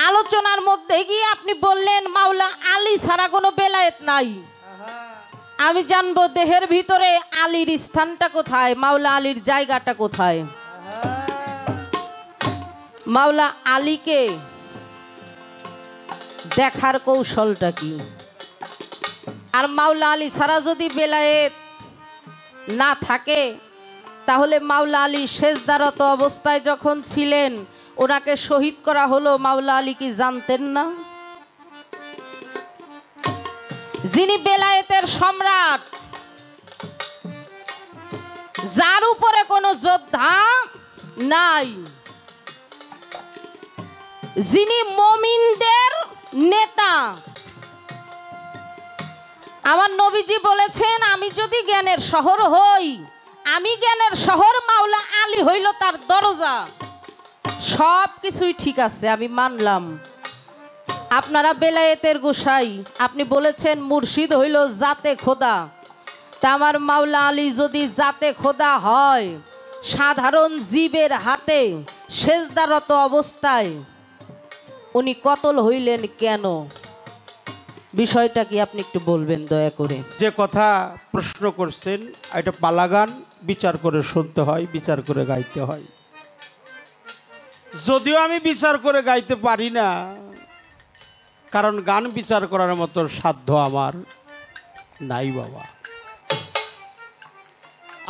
আলোচনার মধ্যে গিয়ে আপনি বললেন মাওলা আলী ছাড়া কোনো বেলায়েত নাই। আমি জানবো দেহের ভিতরে আলীর স্থানটা কোথায়, মাওলা আলীর জায়গাটা কোথায়। মাওলা আলীকে দেখার কৌশলটা কি? আর মাওলা আলী ছাড়া যদি বেলায়েত না থাকে তাহলে মাওলা আলী সেজদারত অবস্থায় যখন ছিলেন ওনাকে শহীদ করা হলো, মাওলা আলী কি জানতেন না? যিনি বেলায়েতের সম্রাট, যার উপরে কোনো যোদ্ধা নাই, যিনি মুমিনদের নেতা। আমার নবীজি বলেছেন আমি যদি জ্ঞানের শহর হই, আমি জ্ঞানের শহর, মাওলা আলী হইল তার দরজা। সব কিছুই ঠিক আছে, আমি মানলাম। আপনারা বেলায়েতের গোসাই, আপনি বলেছেন মুর্শিদ হইল জাতে খোদা। তা আমার মাওলা আলী যদি জাতে খোদা হয়, সাধারণ জীবের হাতে সেজদারত অবস্থায় উনি কতল হইলেন কেন? বিষয়টা কি আপনি একটু বলবেন দয়া করে? যে কথা প্রশ্ন করছেন এটা পালাগান, বিচার করে শুনতে হয়, বিচার করে গাইতে হয়। যদিও আমি বিচার করে গাইতে পারি না, কারণ গান বিচার করার মতো সাধ্য আমার নাই বাবা।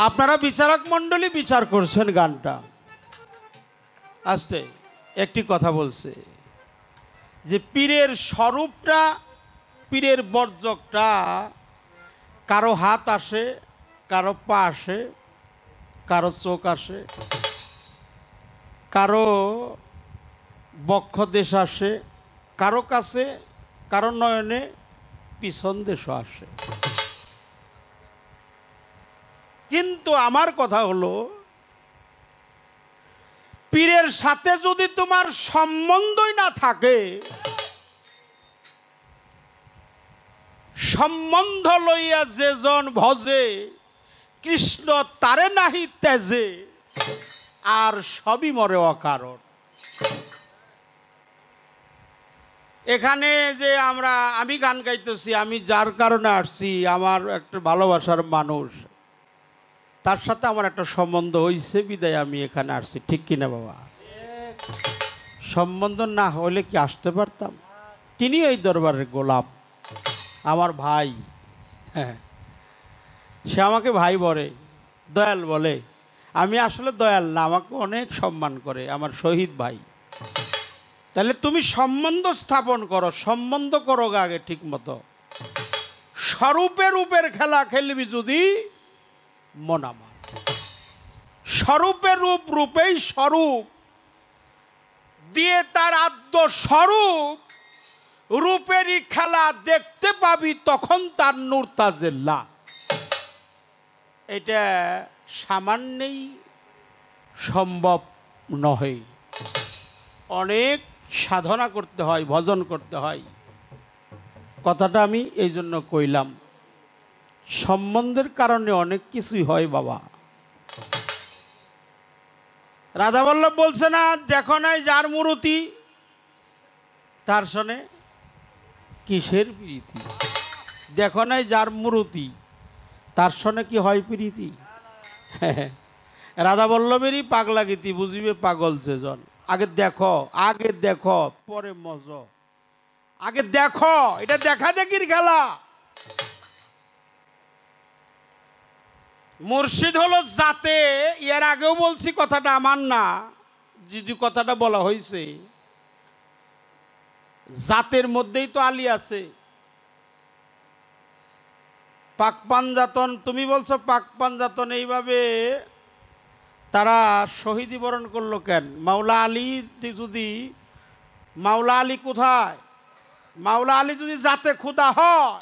আপনারা বিচারক মণ্ডলী বিচার করছেন গানটা। আস্তে একটি কথা বলছে যে পীরের স্বরূপটা, পীরের বর্জকটা কারো হাত আসে, কারো পা আসে, কারো চোখ আসে, কারো বক্ষ দেশ আসে, কারো কাছে, কারো নয়নে পিছন দেশও আসে। কিন্তু আমার কথা হলো, পীরের সাথে যদি তোমার সম্বন্ধই না থাকে, সম্বন্ধ লইয়া যেজন ভজে কৃষ্ণ তারে নাহি তেজে, আর সবই মরে অকারণ। এখানে যে আমি গান গাইতেছি, আমি যার কারণে আসছি, আমার একটা ভালোবাসার মানুষ, তার সাথে আমার একটা সম্বন্ধ হয়েছে বিদায় আমি এখানে আসছি, ঠিক কিনা বাবা? সম্বন্ধ না হলে কি আসতে পারতাম? তিনি এই দরবারের গোলাপ, আমার ভাই। হ্যাঁ, সে আমাকে ভাই বলে, দয়াল বলে। আমি আসলে দয়াল না, আমাকে অনেক সম্মান করে, আমার শহীদ ভাই। তাহলে তুমি সম্বন্ধ স্থাপন করো, সম্বন্ধ করো আগে ঠিক মতো। স্বরূপে রূপের খেলা খেলবি যদি মন আমার, স্বরূপে রূপ, রূপেই স্বরূপ দিয়ে তার আদ্য স্বরূপ, রূপেরই খেলা দেখতে পাবি তখন তার নূর তাজেল্লা। এটা সামান্যই সম্ভব নহে, অনেক সাধনা করতে হয়, ভজন করতে হয়। কথাটা আমি এই জন্য কইলাম, সম্বন্ধের কারণে অনেক কিছুই হয় বাবা। রাধাবল্লভ বলছে না, দেখো নাই যার মূরতি তার সনে কিসের প্রীতি। দেখো নাই যার মূরতি তার সনে কি হয় প্রীতি? রাধাবল্লভেরই পাগলা গীতি বুঝিবে পাগল যেজন। আগে দেখো, আগে দেখো পরে মজ, আগে দেখো, এটা দেখা দেখির খেলা। মুর্শিদ হলো জাতে, এর আগেও বলছি কথাটা আমার না, যদি কথাটা বলা হয়েছে, জাতের মধ্যেই তো আলী আছে। পাক পাঞ্জাতন, তুমি বলছো পাক পাঞ্জাতন, এইভাবে তারা শহীদি বরণ করলো কেন? মাওলা আলী যদি, মাওলা আলী কোথায়? মাওলা আলী যদি জাতে খুদা হয়,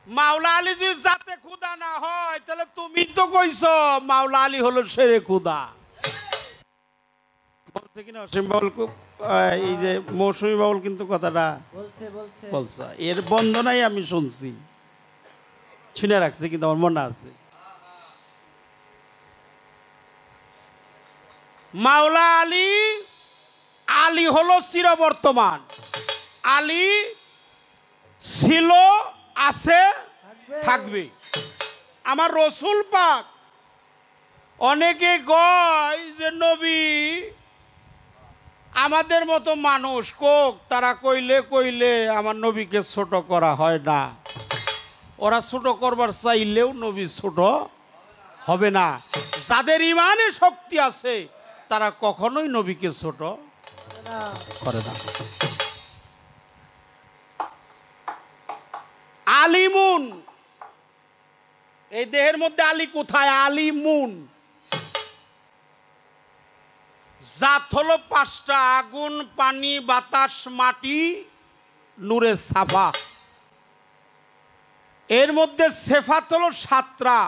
মাওলা আলী যদি জাতে খুদা না হয়, তাহলে তুমি তো কইছো মাওলা আলী হলো শেরে খুদা। বলছে কিনা অসীম বাউল, এই যে মৌসুমী বাউল কিন্তু কথাটা বলছে, এর বন্ধনাই আমি শুনছি, শুনে রাখছি, কিন্তু আমার মনে আছে। মাওলা আলী আলী হলো চিরবর্তমান। আলী ছিল, আছে, থাকবে। আমার রসুল পাক, অনেকে কয় যে নবী আমাদের মতো মানুষ, কোক তারা কইলে কইলে আমার নবীকে ছোট করা হয় না। ওরা ছোট করবার চাইলেও নবী ছোট হবে না। যাদের ইমানে শক্তি আছে তারা কখনোই নবীকে ছোট করে না। আলিমুন, এই দেহের মধ্যে আলী কোথায়? আলিমুন জাত হলো পাঁচটা: আগুন, পানি, বাতাস, মাটি, নূরে সাফা। এর মধ্যে সেফাত হলো সাতটা।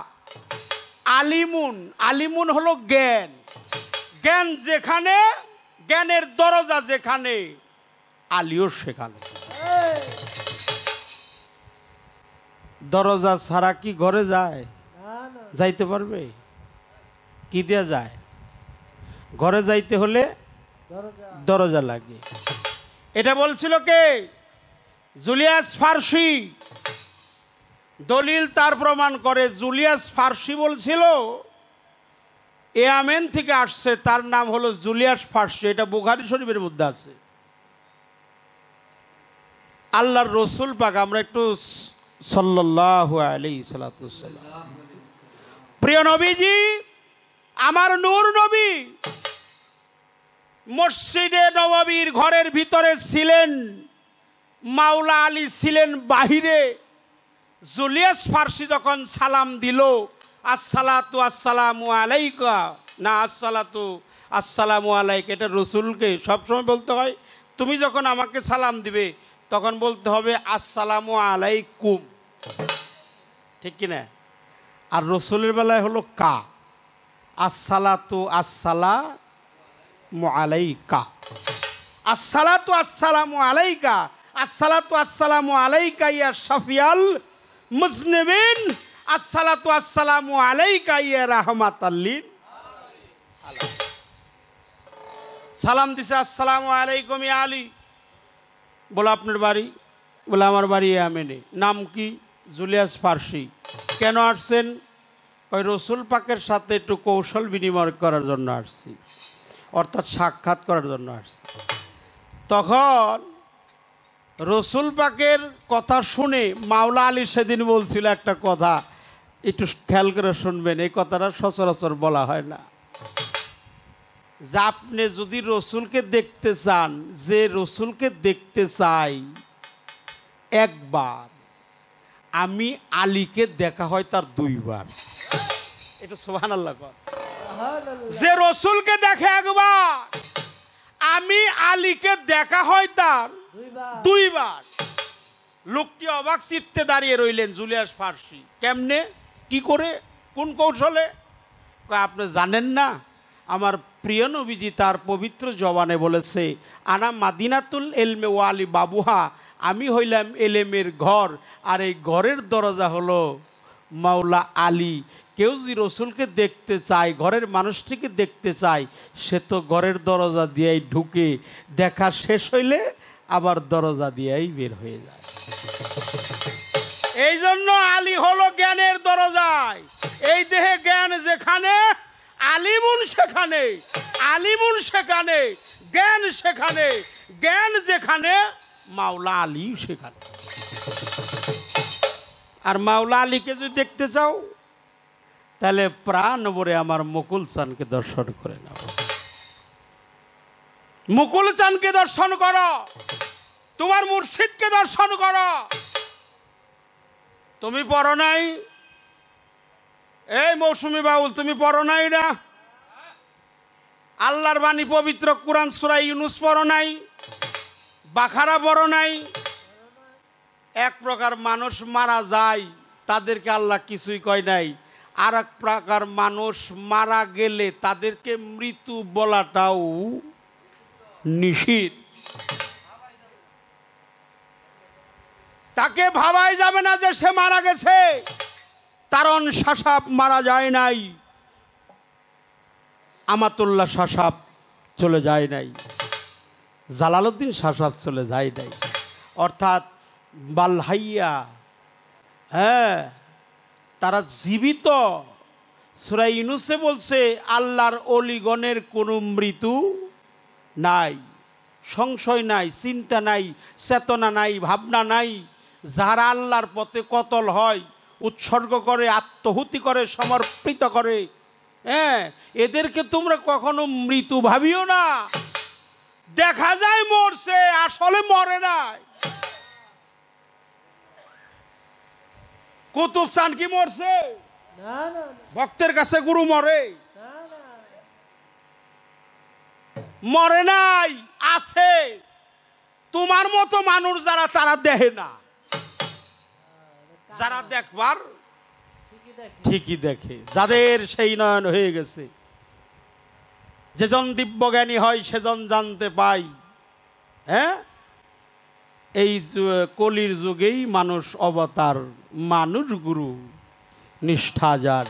আলিমুন, আলিমুন হলো জ্ঞান। জ্ঞান যেখানে, জ্ঞানের দরজা যেখানে, আলীও সেখানে। দরজা ছাড়া কি ঘরে যায়? যাইতে পারবে? কি দেয়া যায়? ঘরে যাইতে হলে দরজা লাগে। এটা বলছিল কে? জুলিয়াস ফার্সি। দলিল তার প্রমাণ করে। জুলিয়াস ফার্সি বলছিল ইয়ামেন থেকে আসছে, তার নাম হলো জুলিয়াস ফার্সি। এটা বুখারী শরীফের মধ্যে আছে। আল্লাহর রসুল পাক, আমরা একটু সাল্লাল্লাহু আলাইহি সাল্লাম। প্রিয় নবীজি, আমার নূর নবী মসজিদে নববীর ঘরের ভিতরে ছিলেন, মাওলা আলী ছিলেন বাহিরে। জুলিয়াস ফার্সি যখন সালাম দিল, আসসালাতু আসসালামু আলাইকা, না আসসালাতু আসসালামু আলাইকা, এটা রসুলকে সবসময় বলতে হয়। তুমি যখন আমাকে সালাম দিবে তখন বলতে হবে আসসালামু আলাইকুম, ঠিক কিনা? আর রসুলের বেলায় হলো কা, আসসালাতু আসসালামু আলাইকা, আসসালাতু আসসালামু আলাইকা, আসসালাতু আসসালামু আলাইকা ইয়া শাফিয়াল মুজনিবিন, আসসালাতু আসসালামু আলাইকা ইয়া রাহমাতাল লিল আলামিন। সালাম দিছে, আসসালামু আলাইকুম ইয়া আলী। বলে আপনার বাড়ি? বলে আমার বাড়ি ইয়ামেনে। নাম কি? জুলিয়াস ফার্সি। কেন আসছেন? ওই রসুল পাকের সাথে একটু কৌশল বিনিময় করার জন্য আসছি, অর্থাৎ সাক্ষাৎ করার জন্য আসছি। তখন রসুল পাকের কথা শুনে মাওলা আলী সেদিন বলছিল একটা কথা, একটু খেয়াল করে শুনবেন। এই কথাটা সচরাচর বলা হয় না, যে আপনি যদি রসুলকে দেখতে চান, যে রসুলকে দেখতে চাই একবার, আমি আলীকে দেখা হয় তার দুইবার। এটা সুবহানাল্লাহ। যে রসুলকে দেখে একবার, আমি আলীকে দেখা হয় তার দুইবার। লোকটি অবাক চিত্তে দাঁড়িয়ে রইলেন। জুলিয়াস ফার্সি, কেমনে, কি করে, কোন কৌশলে? আপনি জানেন না? আমার প্রিয় নবীজি তার পবিত্র জবানে বলেছে, আনা মাদিনাতুল এলমে ওয়ালি বাবুহা, আমি হইলাম এলেমের ঘর, আর এই ঘরের দরজা হলো মাওলা আলী। কেউ যদি রসুলকে দেখতে চায়, ঘরের মানুষটিকে দেখতে চায়, সে তো ঘরের দরজা দিয়েই ঢুকে, দেখা শেষ হইলে আবার দরজা দিয়েই বের হয়ে যায়। এই জন্য আলী হলো জ্ঞানের দরজায়। এই দেহে জ্ঞান যেখানে, আলিমুন সেখানে, আলিমুন সেখানে, জ্ঞান সেখানে, জ্ঞান যেখানে, মাওলা আলী সেখানে। আর মাওলা আলীকে যদি দেখতে চাও, তাহলে প্রাণ ভরে আমার মুকুল চানকে দর্শন করে নাও। মুকুল চানকে দর্শন করো, তোমার মুর্শিদকে দর্শন করো। তুমি পড়ো নাই? এই মৌসুমী বাউল, তুমি পড়ো নাই না? আল্লাহর বাণী পবিত্র কুরআন সূরা ইউনূস পড়ো নাই? বাকারা পড়ো নাই? এক প্রকার মানুষ মারা যায়, তাদেরকে আল্লাহ কিছুই কয় নাই। আর এক প্রকার মানুষ মারা গেলে তাদেরকে মৃত্যু বলাটাও নিষিদ্ধ। তাকে ভাবাই যাবে না যে সে মারা গেছে। তারণ শাসাব মারা যায় নাই, আমাতুল্লাহ শাসাব চলে যায় নাই। জালালউদ্দিন শাসাদ চলে যায় নাই, অর্থাৎ বালহাইয়া, হ্যাঁ তারা জীবিত। সূরা ইউনূসে বলছে আল্লাহর অলিগণের কোনো মৃত্যু নাই, সংশয় নাই, চিন্তা নাই, চেতনা নাই, ভাবনা নাই। যারা আল্লাহর পথে কতল হয়, উৎসর্গ করে, আত্মহুতি করে, সমর্পিত করে, হ্যাঁ এদেরকে তোমরা কখনো মৃত্যু ভাবিও না। দেখা যায় মরছে, আসলে মরে নাই। কুতুব চান কি মরছে? ভক্তের কাছে গুরু মরে? মরে নাই, আছে। তোমার মতো মানুষ যারা, তারা দেখে না, যারা দেখবার ঠিকই দেখে, যাদের সেই নয়ন হয়ে গেছে। যেজন দিব্যজ্ঞানী হয় সেজন জানতে পাই। হ্যাঁ, এই কলির যুগেই মানুষ অবতার, মানুষ গুরু নিষ্ঠা যার,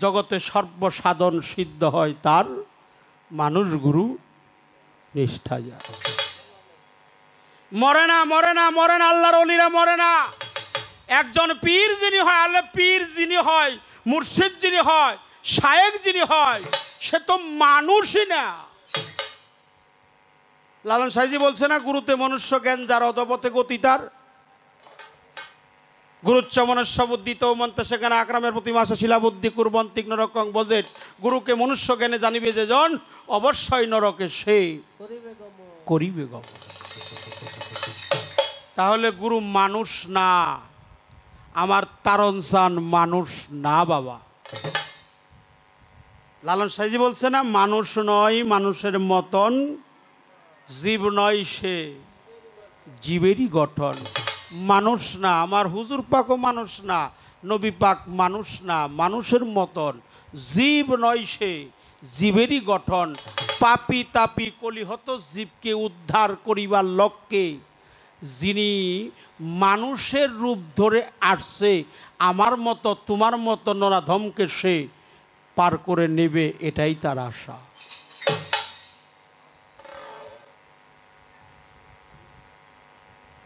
জগতে সর্বসাধন সিদ্ধ হয় তার, মানুষ গুরু নিষ্ঠা যার। মরে না, মরে না, মরে না, আল্লাহর ওলিরা মরে না। একজন পীর যিনি হয়, আল্লাহ পীর যিনি হয়, মুর্শিদ যিনি হয়, শায়েখ যিনি হয়, সে তো মানুষই না। লালন সাইজি বলছে না, গুরুতে মনুষ্য জ্ঞান যার, অধপথে গতি তার। গুরুচ্চ মনুষ্য বুদ্ধি তো মন্ত্র সেখানে আকরামের প্রতি মাসে শিলা বুদ্ধি কুরবন তীক্ষ্ণ রকম বোঝে। গুরুকে মনুষ্য জ্ঞানে জানিবে যে জন, অবশ্যই নরকে সে করিবে গমন। তাহলে গুরু মানুষ না, আমার তারণ চান মানুষ না বাবা। লালন সাইজি বলছে না, মানুষ নয় মানুষের মতন, জীব নয় সে জীবেরই গঠন। মানুষ না, আমার হুজুর পাকও মানুষ না, নবী পাক মানুষ না, মানুষের মতন, জীব নয় সে জীবেরই গঠন। পাপি তাপি কলিহত জীবকে উদ্ধার করিবার লক্ষ্যে যিনি মানুষের রূপ ধরে আসছে, আমার মতো তোমার মতো নরাধমকে সে পার করে নেবে, এটাই তার আশা।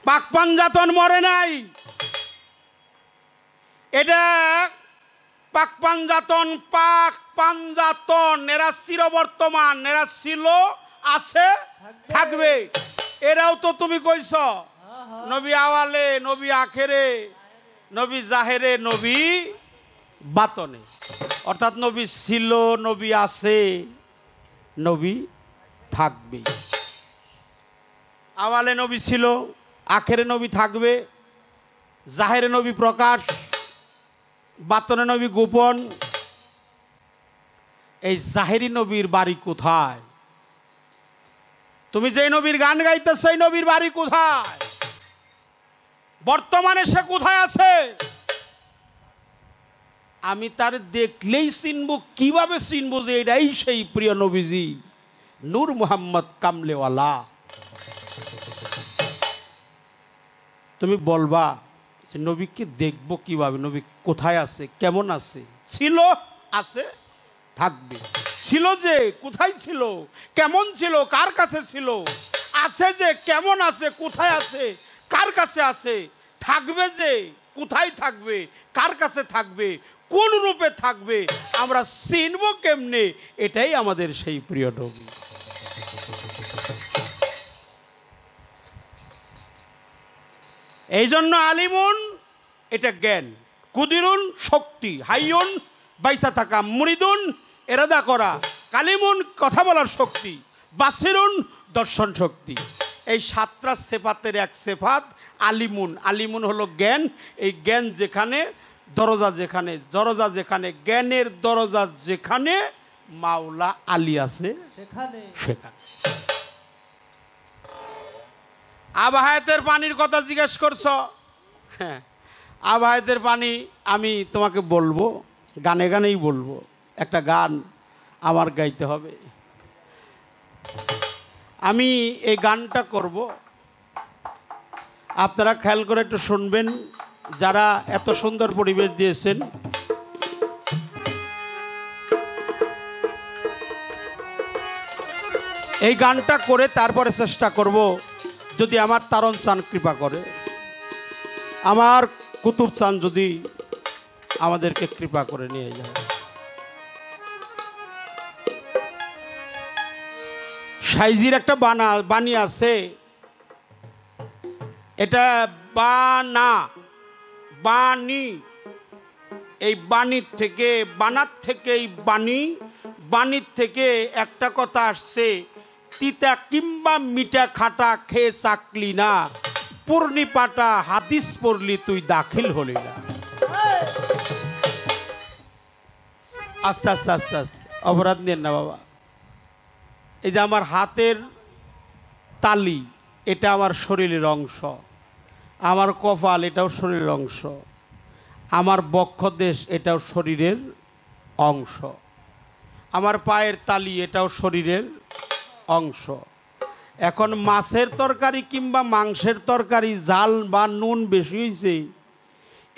পাক পাঞ্জাতন মরে নাই, এটা পাক পাঞ্জাতন, পাক পাঞ্জাতন এরা চিরবর্তমান, এরা ছিল, আছে, থাকবে। এরাও তো তুমি কইছ নবী আওয়ালে, নবী আখেরে, নবী জাহেরে, নবী বাতনে। অর্থাৎ নবী ছিল, নবী আছে, নবী থাকবে। আওয়ালে নবী ছিল, আখেরে নবী থাকবে, জাহেরে নবী প্রকাশ, বাতনে নবী গোপন। এই জাহেরি নবীর বাড়ি কোথায়? তুমি যে নবীর গান গাইতে, সেই নবীর বাড়ি কোথায়? বর্তমানে সে কোথায় আছে? আমি তার দেখলেই চিনবো। কিভাবে চিনবো যে এটাই সেই প্রিয় নবীজি নূর মুহাম্মদ কামলেওয়ালা? তুমি বলবা যে নবীকে দেখবো কিভাবে, নবী কোথায় আছে, কেমন আছে? ছিল, আছে, থাকবে। ছিল যে, কোথায় ছিল, কেমন ছিল, কার কাছে ছিল? আছে যে, কেমন আছে, কোথায় আছে, কার কাছে আছে? থাকবে যে, কোথায় থাকবে, কার কাছে থাকবে, কোন রূপে থাকবে, আমরা চিনব কেমনে? এটাই আমাদের সেই প্রিয় নবী। এই জন্য আলিমুন এটা জ্ঞান, কুদিরুন শক্তি, হাইয়ুন বাইসা থাকা, মুরিদুন এরাদা করা, কালিমুন কথা বলার শক্তি, বাসিরুন দর্শন শক্তি। এই সাতটা সেফাতের এক সেফাত আলিমুন। আলিমুন হলো জ্ঞান। এই জ্ঞান যেখানে, দরজা যেখানে, দরজা যেখানে, জ্ঞানের দরজা যেখানে মাওলা আলী আছে সেখানে। আবাহায়াতের পানির কথা জিজ্ঞেস করছ। হ্যাঁ, আবাহায়াতের পানি আমি তোমাকে বলবো, গানে গানেই বলবো। একটা গান আমার গাইতে হবে। আমি এই গানটা করব, আপনারা খেয়াল করে একটু শুনবেন, যারা এত সুন্দর পরিবেশ দিয়েছেন। এই গানটা করে তারপরে চেষ্টা করব, যদি আমার তারণ চান কৃপা করে, আমার কুতুব চান যদি আমাদেরকে কৃপা করে নিয়ে যায়। সাইজির একটা বাণী আছে, এটা বাণী, এই বাণীর থেকে, বানার থেকে, এই বাণীর থেকে একটা কথা আসছে, তিতা কিংবা মিঠা খাটা খেয়ে চাকলি না, পূর্ণি পাটা হাদিস পড়লি তুই দাখিল হলি না। আস্তে আস্তে আস্তে আস্তে অপরাধ নেন না বাবা। এই যে আমার হাতের তালি, এটা আমার শরীরের অংশ, আমার কপাল এটাও শরীরের অংশ, আমার বক্ষদেশ এটাও শরীরের অংশ, আমার পায়ের তালি এটাও শরীরের অংশ। এখন মাছের তরকারি কিংবা মাংসের তরকারি জাল বা নুন বেশি হয়েছে,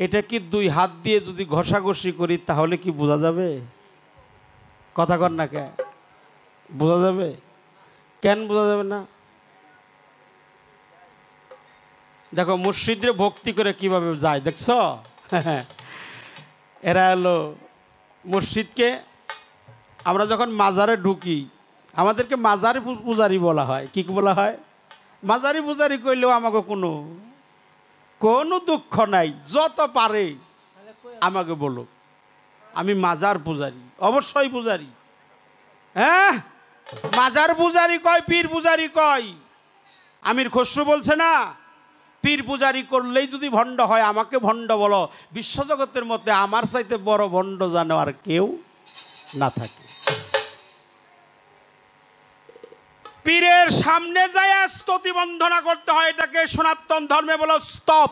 এটা কি দুই হাত দিয়ে যদি ঘষাঘষি করি তাহলে কি বোঝা যাবে? কথা কর না, কে বোঝা যাবে? কেন বোঝা যাবে না? দেখো মুর্শিদরে ভক্তি করে কিভাবে যায়, দেখছ? এরা হলো মুর্শিদকে, আমরা যখন মাজারে ঢুকি আমাদেরকে মাজারি পূজারি বলা হয়। কি বলা হয়? মাজারি পূজারি কইলেও আমাকে কোনো দুঃখ নাই, যত পারে আমাকে বলো, আমি মাজার পূজারি, অবশ্যই পূজারি। হ্যাঁ, মাজার পূজারি কয়, পীর পূজারি কয়। আমির খসরু বলছে না, পীর পূজারি করলেই যদি ভণ্ড হয় আমাকে ভণ্ড বলো, বিশ্বজগতের মধ্যে আমার চাইতে বড় ভণ্ড যেন আর কেউ না থাকে। পীরের সামনে যায় স্তুতি বন্দনা করতে হয়, এটাকে সনাতন ধর্মে বলো স্তব,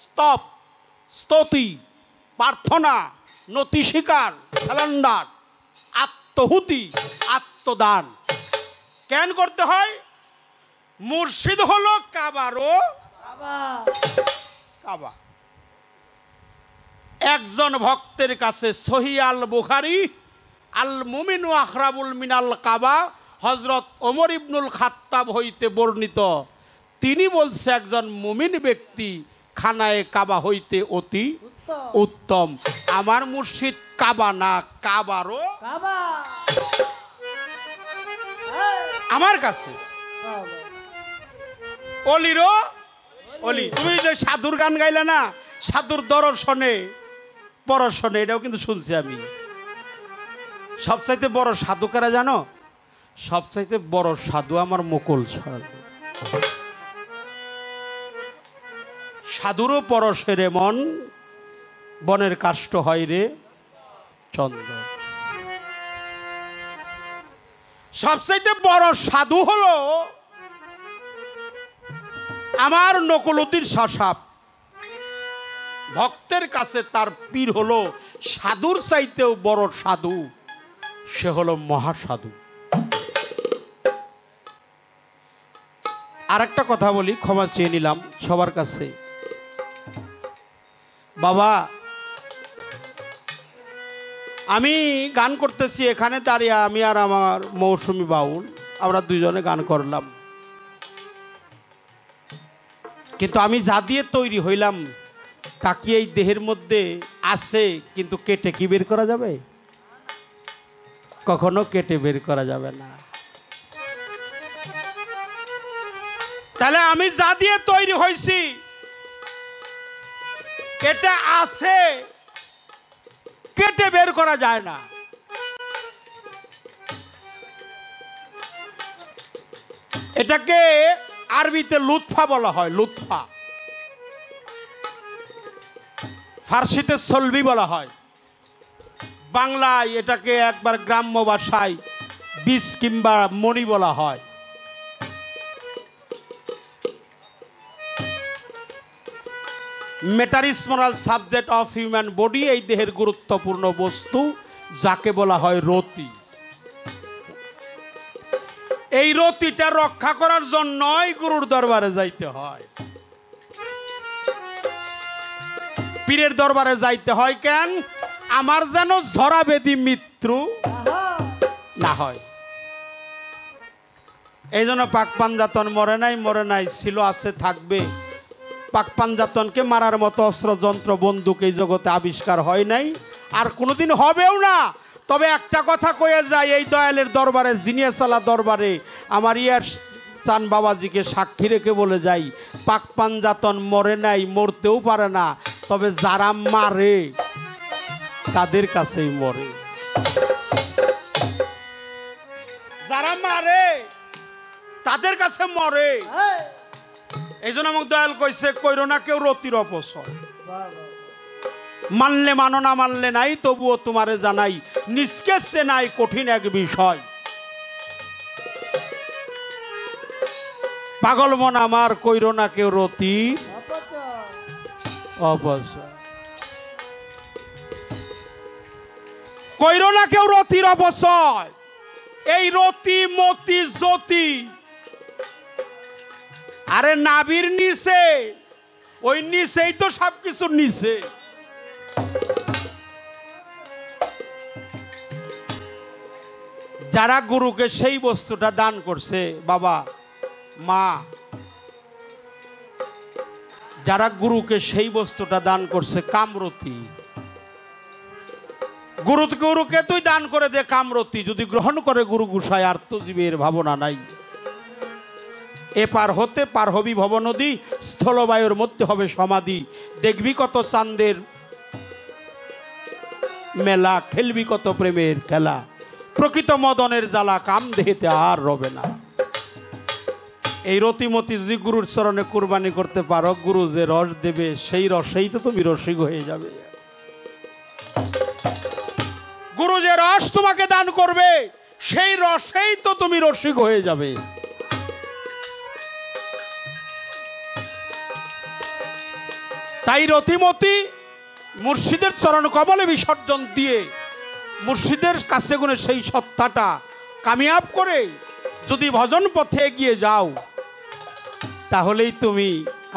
স্তব, স্তুতি, প্রার্থনা, নতি স্বীকার, স্যালেন্ডার, আত্মহুতি, আত্মদান। কেন করতে হয়? মুর্শিদ হলো কাবারও কাবা। একজন ভক্তের কাছে সহি আল বুখারী, আল মুমিনু আখরাবুল মিনাল কাবা, হযরত ওমর ইবনুল খাত্তাব হইতে বর্ণিত। তিনি বলছে একজন মুমিন ব্যক্তি খানায়ে কাবা হইতে অতি উত্তম। আমার মুর্শিদ কাবা না, কাবারও কাবা আমার কাছে, অলিরও অলি। তুমি যে সাধুর গান গাইলে না, সাধুর দর্শনে পরশনে, এটাও কিন্তু শুনছি আমি। সবচাইতে বড় সাধু কারা জানো? সবচাইতে বড় সাধু আমার মুকুল সাধু। সাধুরও পরশে রে মন, বনের কাষ্ঠ হয় রে চন্দন। সবচাইতে বড় সাধু হলো আমার নকুলউদ্দিন শাসাব। ভক্তের কাছে তার পীর হলো সাধুর চাইতেও বড় সাধু, সে হলো মহাসাধু। আর একটা কথা বলি, ক্ষমা চেয়ে নিলাম সবার কাছে। বাবা, আমি গান করতেছি এখানে দাঁড়িয়ে, আমি আর আমার মৌসুমী বাউল, আমরা দুইজনে গান করলাম, কিন্তু আমি যা দিয়ে তৈরি হইলাম তা কি এই দেহের মধ্যে আছে, কিন্তু কেটে কি বের করা যাবে? কখনো কেটে বের করা যাবে না। তাহলে আমি যা দিয়ে তৈরি হয়েছি এটা আছে, কেটে বের করা যায় না। এটাকে আরবিতে লুৎফা বলা হয়, লুৎফা। ফার্সিতে সলবি বলা হয়, বাংলায় এটাকে একবার গ্রাম্য ভাষায় বিষ কিংবা মণি বলা হয়। মেটারিসমোরাল সাবজেক্ট অফ হিউম্যান বডি, এই দেহের গুরুত্বপূর্ণ বস্তু, যাকে বলা হয় রতি। এই রতিটা রক্ষা করার জন্যই গুরুর দরবারে যাইতে হয়, পীরের দরবারে যাইতে হয়। কেন? আমার যেন ঝরা বেদি মৃত্যু না হয়। এই জন্য পাক পাঞ্জাতন মরে নাই, ছিল আছে থাকবে। পাক পাঞ্জাতনকে মারার মতো অস্ত্রযন্ত্র বন্দুক এই জগতে আবিষ্কার হয় নাই, আর কোনোদিন হবেও না। তবে একটা কথা কয়ে যায়, এই দয়ালের দরবারে, জিনিয়াসালা দরবারে আমার ইয়ার চান বাবাজিকে সাক্ষী রেখে বলে যাই, পাক পাঞ্জাতন মরে নাই, মরতেও পারে না, তবে যারা মারে তাদের কাছেই মরে। যারা মারে তাদের কাছে মরে। এই জন্য আমাকে দয়াল কইছে, কইরো না কেউ রতির অপচয়। মানলে মানো, না মানলে নাই, তবুও তোমারে জানাই, নিষ্কেছে নাই কঠিন এক বিষয়। পাগল মন আমার, কইরো না কেউ রতি অপচয়। কইরো না কেউ রতির অপচয়। এই রতি মতি জ্যোতি, আরে নাভির নিচে, ওই নিচেই তো সবকিছু নিচে। যারা গুরুকে সেই বস্তুটা দান করছে, বাবা মা, যারা গুরুকে সেই বস্তুটা দান করছে, কামরতি, গুরুকে তুই দান করে দে কামরতি, যদি গ্রহণ করে গুরু গুসায়, আর তো জীবের ভাবনা নাই। এ পার হতে পার হবি ভব নদী, স্থলবায়ুর মধ্যে হবে সমাধি। দেখবি কত চাঁদের মেলা, খেলবি কত প্রেমের খেলা, প্রকৃত মদনের জ্বালা কাম দেহেতে আর রবে না। এই রতিমতি যদি গুরুর চরণে কুরবানি করতে পারো, গুরু যে রস দেবে সেই রসেই তো তুমি রসিক হয়ে যাবে। গুরু যে রস তোমাকে দান করবে সেই রসেই তো তুমি রসিক হয়ে যাবে। তাই রতিমতি মুর্শিদের চরণ কমলে বিসর্জন দিয়ে, মুর্শিদের কাছে গুণে সেই সত্তাটা কামিয়াব করে যদি ভজন পথে এগিয়ে যাও, তাহলেই তুমি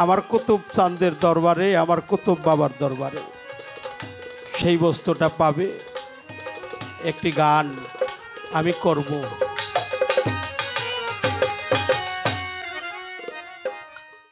আমার কুতুব চাঁদের দরবারে, আমার কুতুব বাবার দরবারে সেই বস্তুটা পাবে। একটি গান আমি করব।